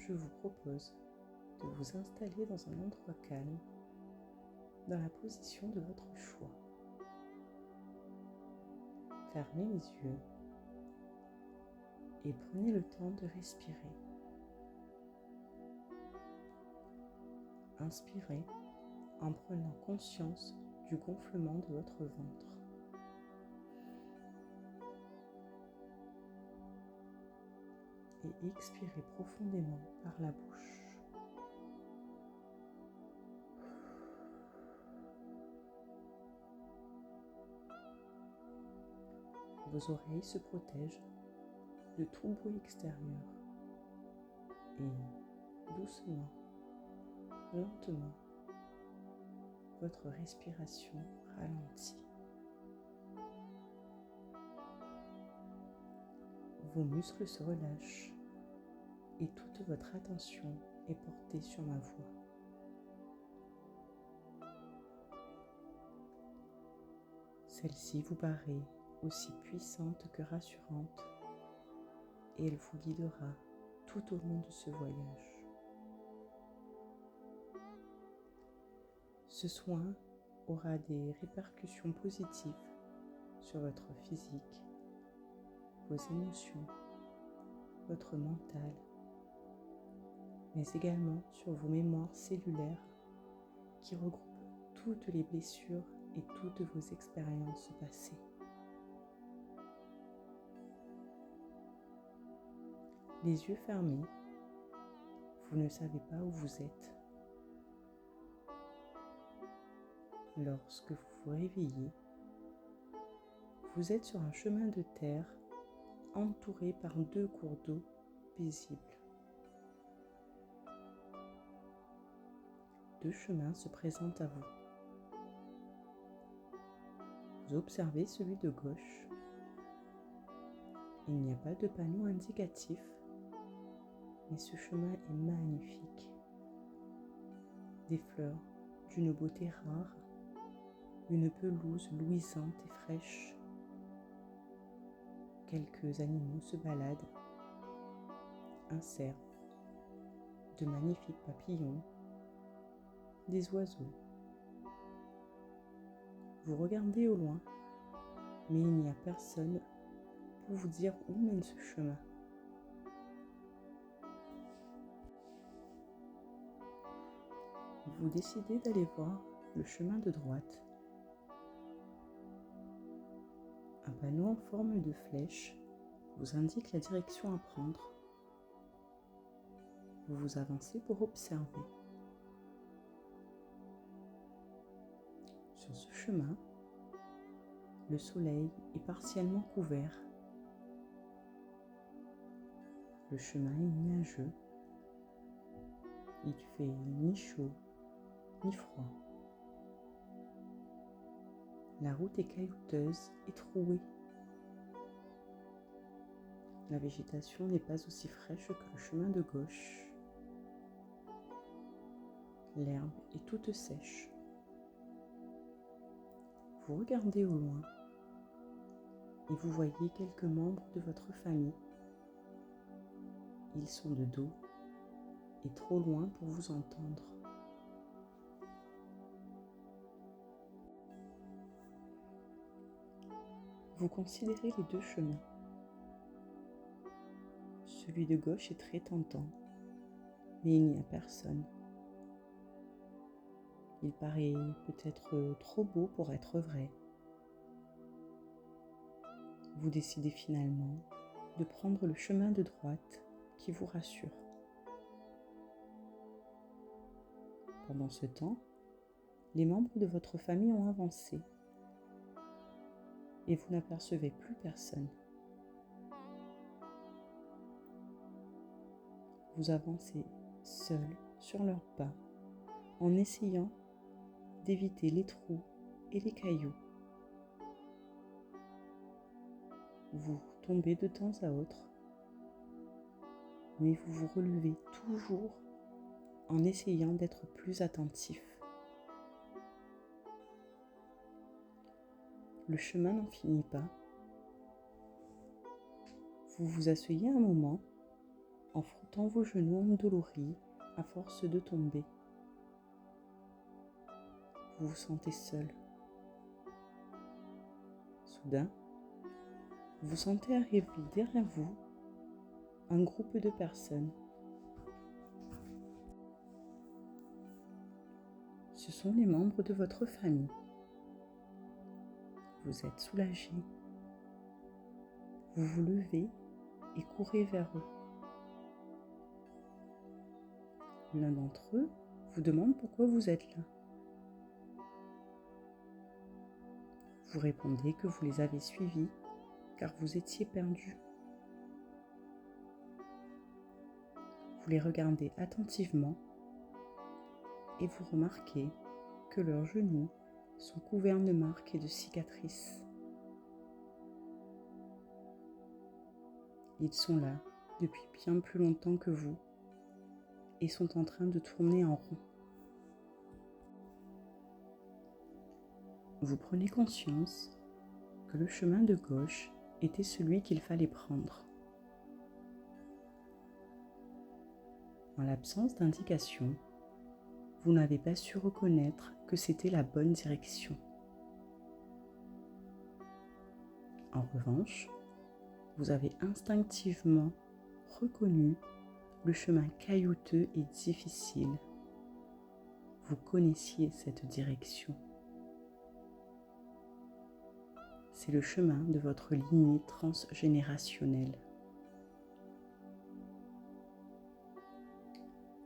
je vous propose de vous installer dans un endroit calme, dans la position de votre choix. Fermez les yeux et prenez le temps de respirer. Inspirez en prenant conscience du gonflement de votre ventre. Et expirez profondément par la bouche. Vos oreilles se protègent de tout bruit extérieur et doucement, lentement, votre respiration ralentit. Vos muscles se relâchent et toute votre attention est portée sur ma voix. Celle-ci vous paraît aussi puissante que rassurante et elle vous guidera tout au long de ce voyage. Ce soin aura des répercussions positives sur votre physique, vos émotions, votre mental, mais également sur vos mémoires cellulaires qui regroupent toutes les blessures et toutes vos expériences passées. Les yeux fermés, vous ne savez pas où vous êtes. Lorsque vous vous réveillez, vous êtes sur un chemin de terre entouré par 2 cours d'eau paisibles. 2 chemins se présentent à vous. Vous observez celui de gauche. Il n'y a pas de panneau indicatif, mais ce chemin est magnifique. Des fleurs d'une beauté rare, une pelouse luisante et fraîche. Quelques animaux se baladent, un cerf, de magnifiques papillons, des oiseaux. Vous regardez au loin, mais il n'y a personne pour vous dire où mène ce chemin. Vous décidez d'aller voir le chemin de droite. Un panneau en forme de flèche vous indique la direction à prendre. Vous vous avancez pour observer. Sur ce chemin, le soleil est partiellement couvert. Le chemin est nuageux. Il fait ni chaud ni froid. La route est caillouteuse et trouée. La végétation n'est pas aussi fraîche que le chemin de gauche. L'herbe est toute sèche. Vous regardez au loin et vous voyez quelques membres de votre famille. Ils sont de dos et trop loin pour vous entendre. Vous considérez les 2 chemins. Celui de gauche est très tentant, mais il n'y a personne. Il paraît peut-être trop beau pour être vrai. Vous décidez finalement de prendre le chemin de droite qui vous rassure. Pendant ce temps, les membres de votre famille ont avancé et vous n'apercevez plus personne. Vous avancez seul sur leurs pas en essayant d'éviter les trous et les cailloux. Vous tombez de temps à autre, mais vous vous relevez toujours en essayant d'être plus attentif. Le chemin n'en finit pas. Vous vous asseyez un moment en frottant vos genoux endoloris à force de tomber. Vous vous sentez seul. Soudain, vous sentez arriver derrière vous un groupe de personnes. Ce sont les membres de votre famille. Vous êtes soulagé. Vous vous levez et courez vers eux. L'un d'entre eux vous demande pourquoi vous êtes là. Vous répondez que vous les avez suivis car vous étiez perdu. Vous les regardez attentivement et vous remarquez que leurs genoux sont couverts de marques et de cicatrices. Ils sont là depuis bien plus longtemps que vous et sont en train de tourner en rond. Vous prenez conscience que le chemin de gauche était celui qu'il fallait prendre. En l'absence d'indication, vous n'avez pas su reconnaître que c'était la bonne direction. En revanche, vous avez instinctivement reconnu le chemin caillouteux et difficile. Vous connaissiez cette direction. C'est le chemin de votre lignée transgénérationnelle.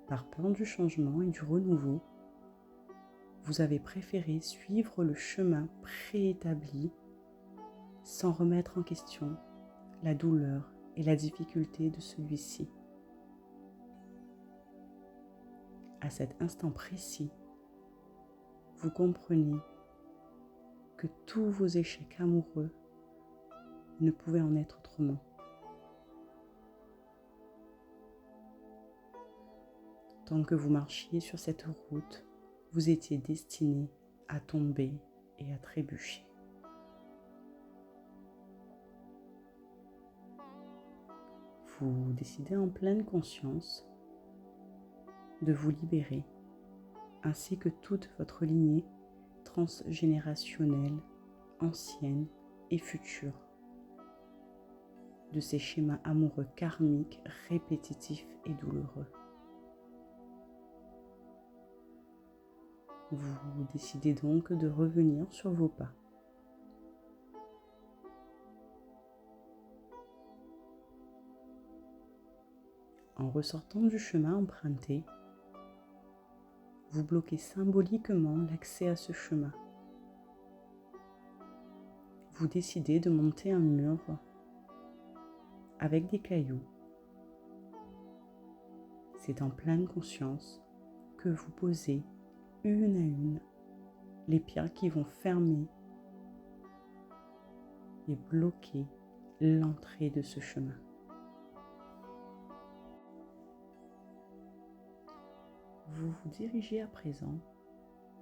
Par peur du changement et du renouveau, vous avez préféré suivre le chemin préétabli sans remettre en question la douleur et la difficulté de celui-ci. À cet instant précis, vous comprenez que tous vos échecs amoureux ne pouvaient en être autrement. Tant que vous marchiez sur cette route, vous étiez destiné à tomber et à trébucher. Vous décidez en pleine conscience de vous libérer, ainsi que toute votre lignée transgénérationnelle, ancienne et future, de ces schémas amoureux karmiques répétitifs et douloureux. Vous décidez donc de revenir sur vos pas. En ressortant du chemin emprunté, vous bloquez symboliquement l'accès à ce chemin. Vous décidez de monter un mur avec des cailloux. C'est en pleine conscience que vous posez une à une les pierres qui vont fermer et bloquer l'entrée de ce chemin. Vous vous dirigez à présent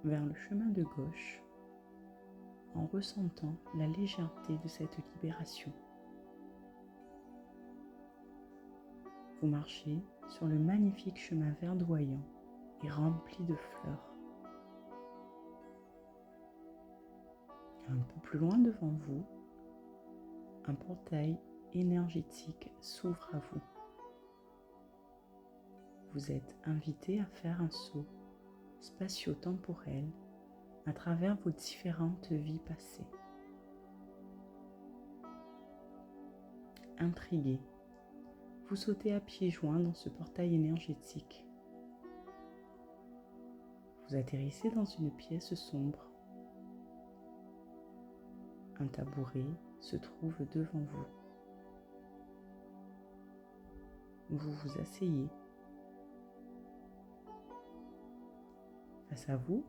vers le chemin de gauche en ressentant la légèreté de cette libération. Vous marchez sur le magnifique chemin verdoyant et rempli de fleurs. Un peu plus loin devant vous, un portail énergétique s'ouvre à vous. Vous êtes invité à faire un saut spatio-temporel à travers vos différentes vies passées. Intrigué, vous sautez à pieds joints dans ce portail énergétique. Vous atterrissez dans une pièce sombre. Un tabouret se trouve devant vous. Vous vous asseyez. Face à vous,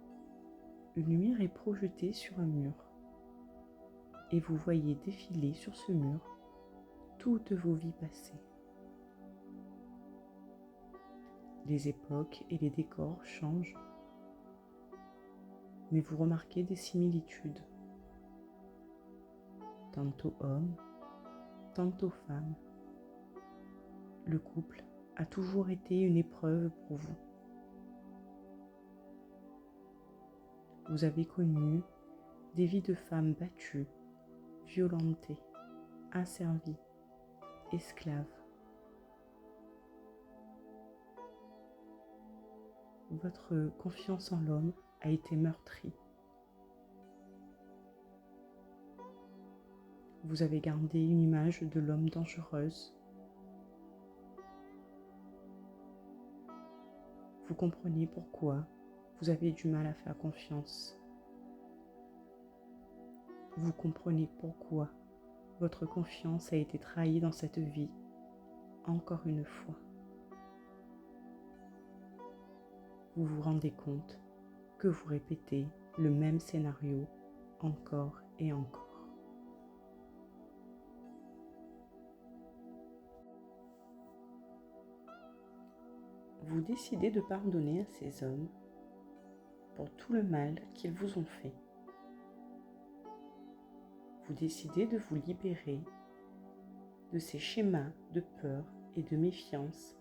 une lumière est projetée sur un mur et vous voyez défiler sur ce mur toutes vos vies passées. Les époques et les décors changent, mais vous remarquez des similitudes. Tantôt homme, tantôt femme. Le couple a toujours été une épreuve pour vous. Vous avez connu des vies de femmes battues, violentées, asservies, esclaves. Votre confiance en l'homme a été meurtrie. Vous avez gardé une image de l'homme dangereuse. Vous comprenez pourquoi vous avez du mal à faire confiance. Vous comprenez pourquoi votre confiance a été trahie dans cette vie, encore une fois. Vous vous rendez compte que vous répétez le même scénario encore et encore. Vous décidez de pardonner à ces hommes pour tout le mal qu'ils vous ont fait. Vous décidez de vous libérer de ces schémas de peur et de méfiance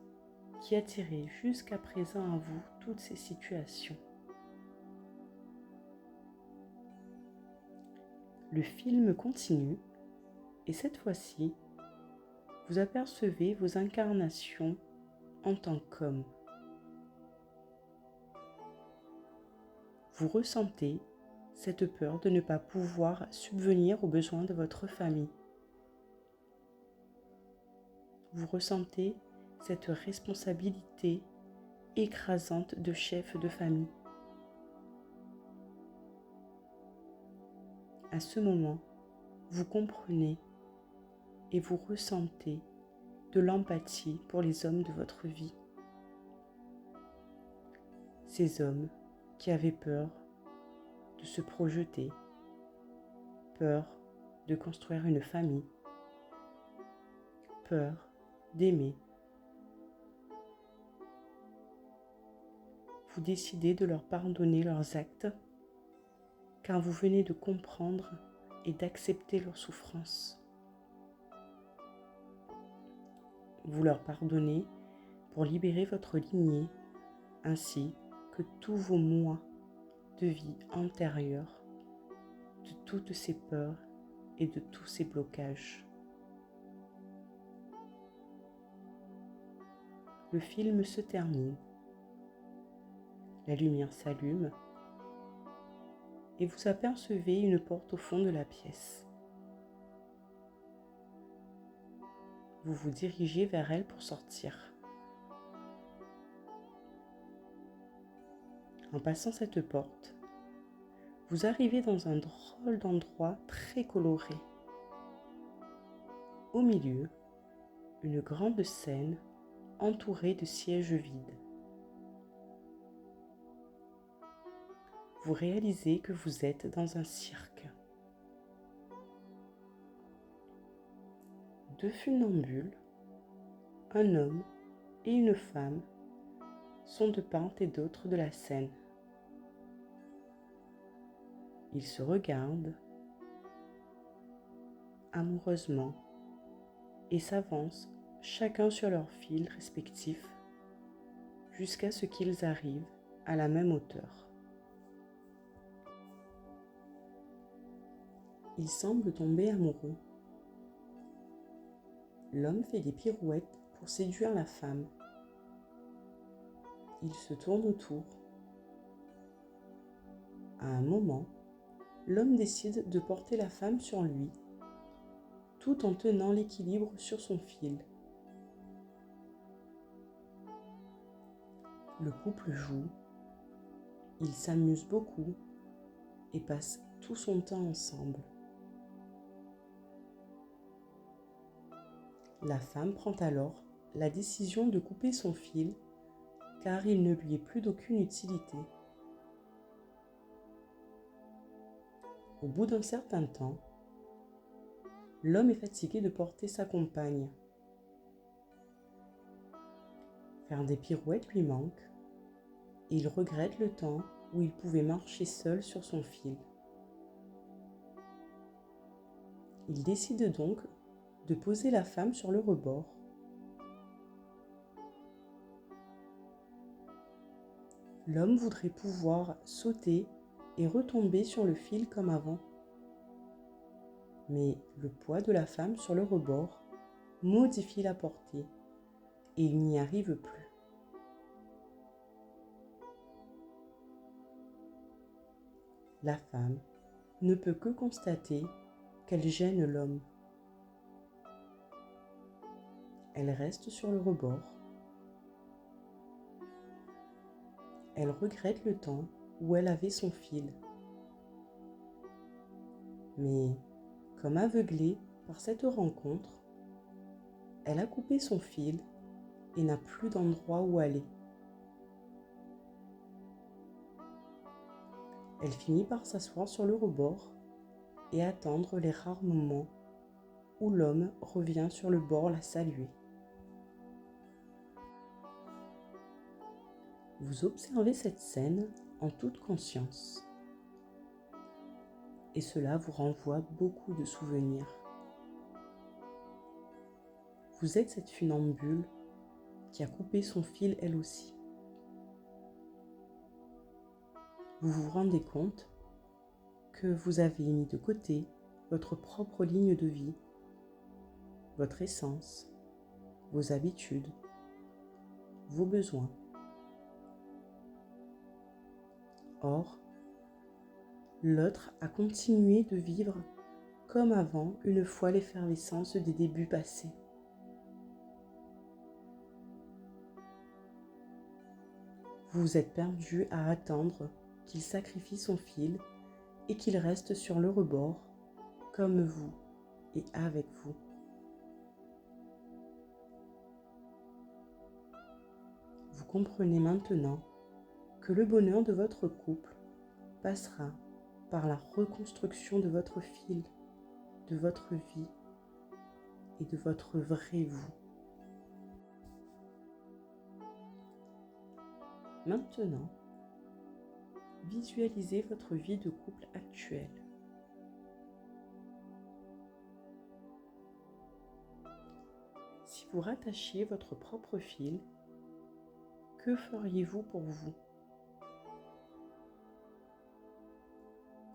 qui attiraient jusqu'à présent à vous toutes ces situations. Le film continue et cette fois-ci, vous apercevez vos incarnations en tant qu'homme. Vous ressentez cette peur de ne pas pouvoir subvenir aux besoins de votre famille. Vous ressentez cette responsabilité écrasante de chef de famille. À ce moment, vous comprenez et vous ressentez de l'empathie pour les hommes de votre vie. Ces hommes qui avaient peur de se projeter, peur de construire une famille, peur d'aimer. Vous décidez de leur pardonner leurs actes car vous venez de comprendre et d'accepter leur souffrance. Vous leur pardonnez pour libérer votre lignée ainsi que tous vos mois de vie antérieure, de toutes ces peurs et de tous ces blocages. Le film se termine, la lumière s'allume et vous apercevez une porte au fond de la pièce. Vous vous dirigez vers elle pour sortir. En passant cette porte, vous arrivez dans un drôle d'endroit très coloré. Au milieu, une grande scène entourée de sièges vides. Vous réalisez que vous êtes dans un cirque. Deux funambules, un homme et une femme, sont de part et d'autre de la scène. Ils se regardent amoureusement et s'avancent chacun sur leur fil respectif jusqu'à ce qu'ils arrivent à la même hauteur. Ils semblent tomber amoureux. L'homme fait des pirouettes pour séduire la femme. Il se tourne autour. À un moment, l'homme décide de porter la femme sur lui, tout en tenant l'équilibre sur son fil. Le couple joue, il s'amuse beaucoup et passe tout son temps ensemble. La femme prend alors la décision de couper son fil car il ne lui est plus d'aucune utilité. Au bout d'un certain temps, l'homme est fatigué de porter sa compagne. Faire des pirouettes lui manque et il regrette le temps où il pouvait marcher seul sur son fil. Il décide donc de poser la femme sur le rebord. L'homme voudrait pouvoir sauter et retomber sur le fil comme avant. Mais le poids de la femme sur le rebord modifie la portée et il n'y arrive plus. La femme ne peut que constater qu'elle gêne l'homme. Elle reste sur le rebord. Elle regrette le temps où elle avait son fil. Mais, comme aveuglée par cette rencontre, elle a coupé son fil et n'a plus d'endroit où aller. Elle finit par s'asseoir sur le rebord et attendre les rares moments où l'homme revient sur le bord la saluer. Vous observez cette scène en toute conscience et cela vous renvoie beaucoup de souvenirs. Vous êtes cette funambule qui a coupé son fil elle aussi. Vous vous rendez compte que vous avez mis de côté votre propre ligne de vie, votre essence, vos habitudes, vos besoins. Or, l'autre a continué de vivre comme avant une fois l'effervescence des débuts passés. Vous vous êtes perdu à attendre qu'il sacrifie son fil et qu'il reste sur le rebord, comme vous et avec vous. Vous comprenez maintenant que le bonheur de votre couple passera par la reconstruction de votre fil, de votre vie et de votre vrai vous. Maintenant, visualisez votre vie de couple actuelle. Si vous rattachiez votre propre fil, que feriez-vous pour vous?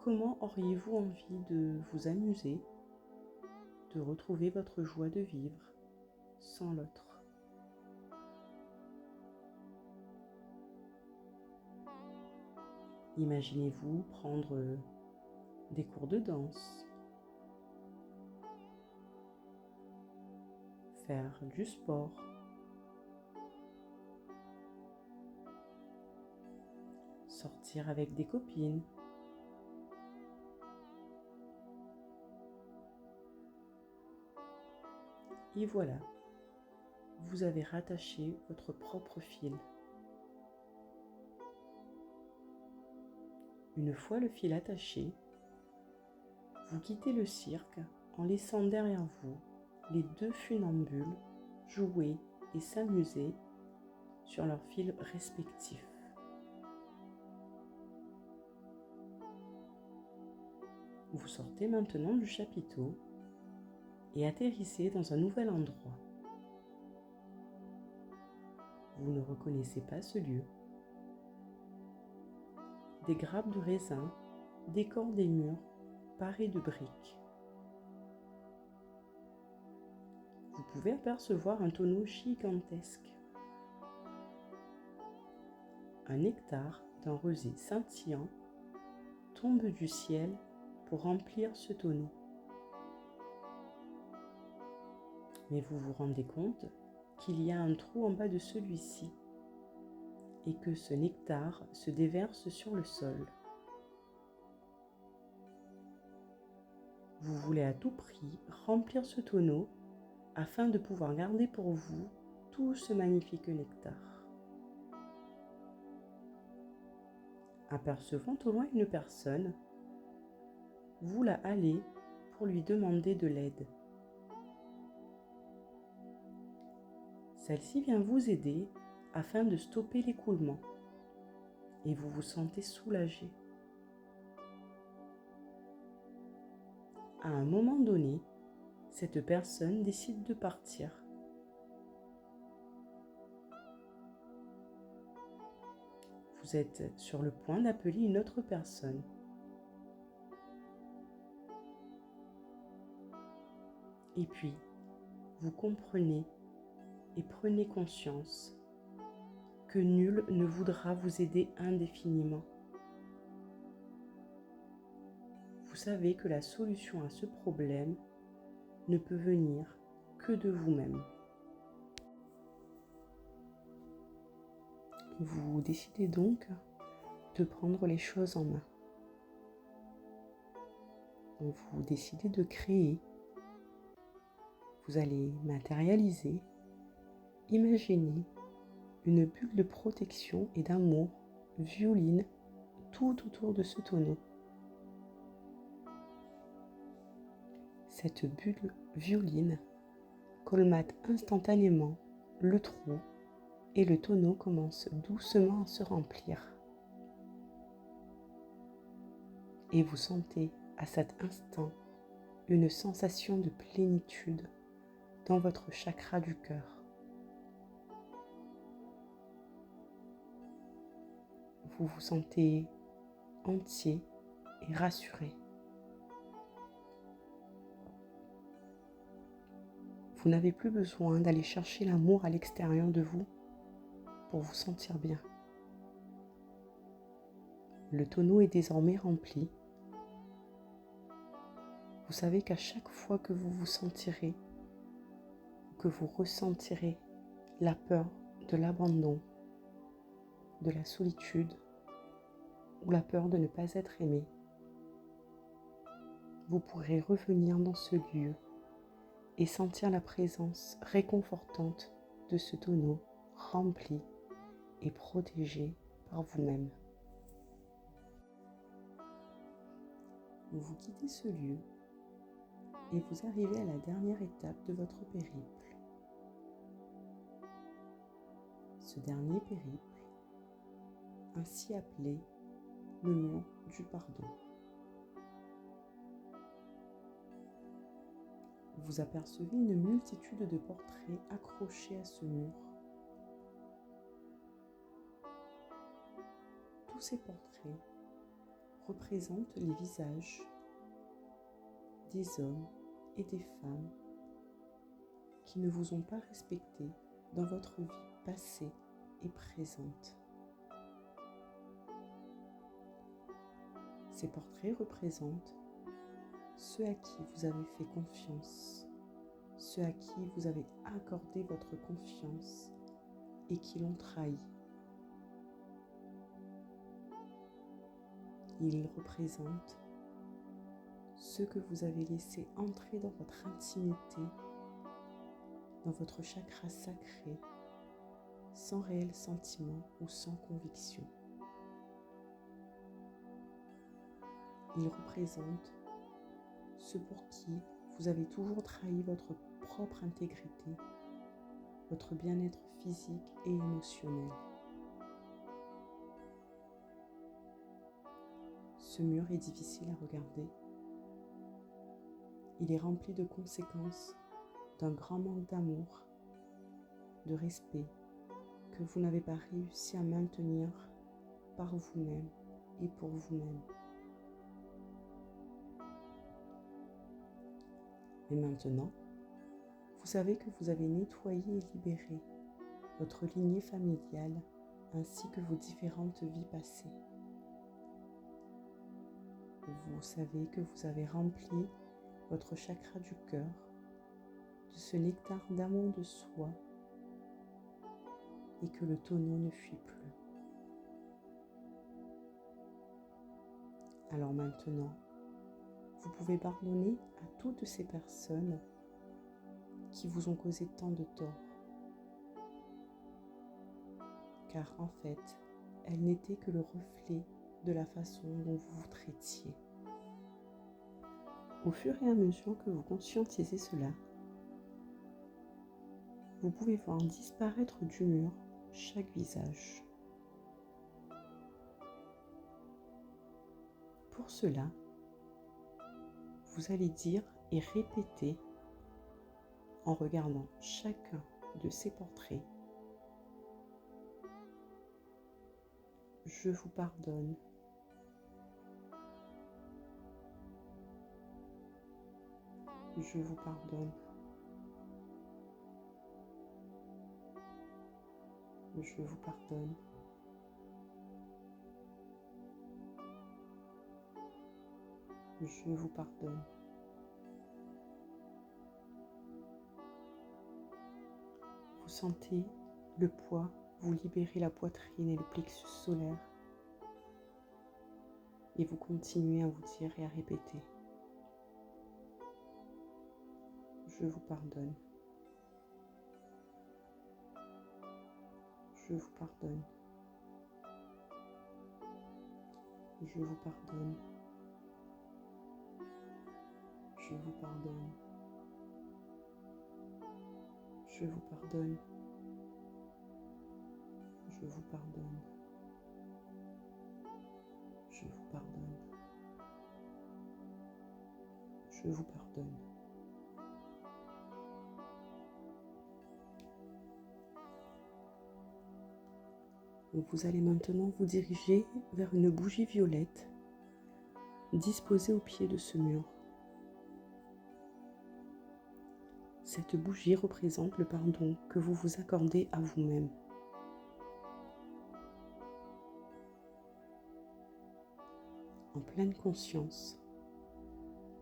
Comment auriez-vous envie de vous amuser, de retrouver votre joie de vivre sans l'autre? Imaginez-vous prendre des cours de danse, faire du sport, sortir avec des copines, et voilà, vous avez rattaché votre propre fil. Une fois le fil attaché, vous quittez le cirque en laissant derrière vous les deux funambules jouer et s'amuser sur leurs fils respectifs. Vous sortez maintenant du chapiteau et atterrissez dans un nouvel endroit. Vous ne reconnaissez pas ce lieu. Des grappes de raisin décorent des murs parés de briques. Vous pouvez apercevoir un tonneau gigantesque. Un nectar d'un rosé scintillant tombe du ciel pour remplir ce tonneau. Mais vous vous rendez compte qu'il y a un trou en bas de celui-ci et que ce nectar se déverse sur le sol. Vous voulez à tout prix remplir ce tonneau afin de pouvoir garder pour vous tout ce magnifique nectar. Apercevant au loin une personne, vous la halez pour lui demander de l'aide. Celle-ci vient vous aider afin de stopper l'écoulement et vous vous sentez soulagé. À un moment donné, cette personne décide de partir. Vous êtes sur le point d'appeler une autre personne. Et puis, vous comprenez et prenez conscience que nul ne voudra vous aider indéfiniment. Vous savez que la solution à ce problème ne peut venir que de vous-même. Vous décidez donc de prendre les choses en main. Vous décidez de créer. Vous allez matérialiser, imaginer une bulle de protection et d'amour violine tout autour de ce tonneau. Cette bulle violine colmate instantanément le trou et le tonneau commence doucement à se remplir. Et vous sentez à cet instant une sensation de plénitude dans votre chakra du cœur. Vous vous sentez entier et rassuré. Vous n'avez plus besoin d'aller chercher l'amour à l'extérieur de vous pour vous sentir bien. Le tonneau est désormais rempli. Vous savez qu'à chaque fois que vous vous sentirez, que vous ressentirez la peur de l'abandon, de la solitude ou la peur de ne pas être aimé, vous pourrez revenir dans ce lieu et sentir la présence réconfortante de ce tonneau rempli et protégé par vous-même. Vous quittez ce lieu et vous arrivez à la dernière étape de votre périple. Ce dernier périple, ainsi appelé le mur du pardon. Vous apercevez une multitude de portraits accrochés à ce mur. Tous ces portraits représentent les visages des hommes et des femmes qui ne vous ont pas respecté dans votre vie passée et présente. Ces portraits représentent ceux à qui vous avez fait confiance, ceux à qui vous avez accordé votre confiance et qui l'ont trahi. Ils représentent ceux que vous avez laissés entrer dans votre intimité, dans votre chakra sacré, sans réel sentiment ou sans conviction. Ils représentent ceux pour qui vous avez toujours trahi votre propre intégrité, votre bien-être physique et émotionnel. Ce mur est difficile à regarder. Il est rempli de conséquences d'un grand manque d'amour, de respect que vous n'avez pas réussi à maintenir par vous-même et pour vous-même. Mais maintenant, vous savez que vous avez nettoyé et libéré votre lignée familiale ainsi que vos différentes vies passées. Vous savez que vous avez rempli votre chakra du cœur de ce nectar d'amour de soi et que le tonneau ne fuit plus. Alors maintenant, vous pouvez pardonner à toutes ces personnes qui vous ont causé tant de tort. Car en fait, elles n'étaient que le reflet de la façon dont vous vous traitiez. Au fur et à mesure que vous conscientisez cela, vous pouvez voir disparaître du mur chaque visage. Pour cela, vous allez dire et répéter en regardant chacun de ces portraits: Je vous pardonne. Je vous pardonne. Je vous pardonne. Je vous pardonne. Vous sentez le poids, vous libérez la poitrine et le plexus solaire. Et vous continuez à vous dire et à répéter. Je vous pardonne. Je vous pardonne. Je vous pardonne. Je vous pardonne. Je vous pardonne. Je vous pardonne. Je vous pardonne. Je vous pardonne. Vous allez maintenant vous diriger vers une bougie violette disposée au pied de ce mur. Cette bougie représente le pardon que vous vous accordez à vous-même. En pleine conscience,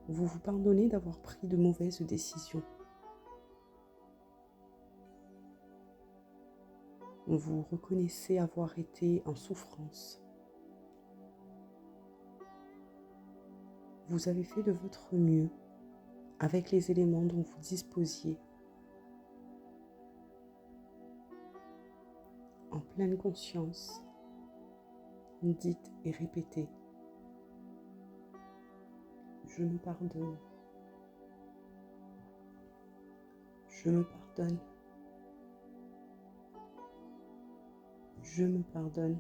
vous vous pardonnez d'avoir pris de mauvaises décisions. Vous reconnaissez avoir été en souffrance. Vous avez fait de votre mieux avec les éléments dont vous disposiez. En pleine conscience, dites et répétez. Je me pardonne. Je me pardonne. Je me pardonne.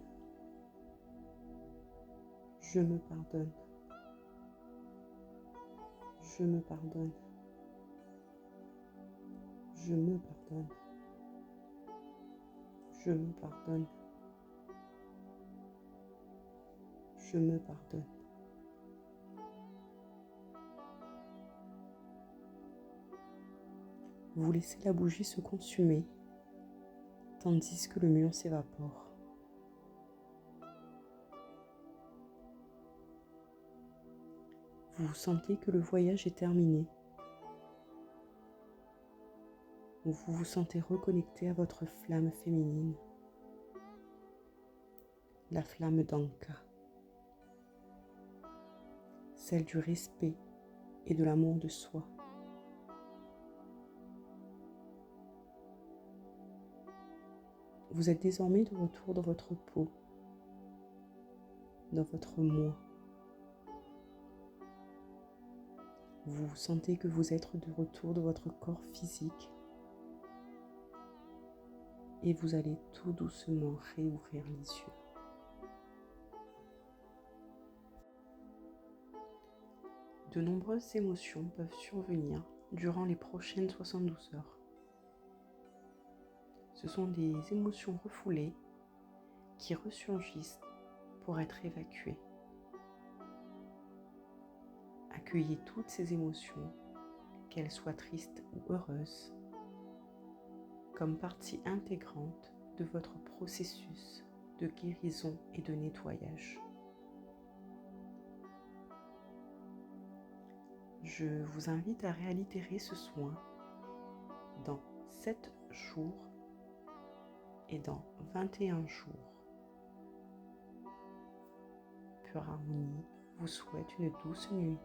Je me pardonne. Je me pardonne. Je me pardonne. Je me pardonne. Je me pardonne. Vous laissez la bougie se consumer tandis que le mur s'évapore. Vous sentez que le voyage est terminé. Vous vous sentez reconnecté à votre flamme féminine, la flamme d'Anka, celle du respect et de l'amour de soi. Vous êtes désormais de retour dans votre peau, dans votre moi. Vous sentez que vous êtes de retour dans votre corps physique et vous allez tout doucement réouvrir les yeux. De nombreuses émotions peuvent survenir durant les prochaines 72 heures. Ce sont des émotions refoulées qui ressurgissent pour être évacuées. Accueillez toutes ces émotions, qu'elles soient tristes ou heureuses, comme partie intégrante de votre processus de guérison et de nettoyage. Je vous invite à réitérer ce soin dans 7 jours et dans 21 jours. Pure Harmonie vous souhaite une douce nuit.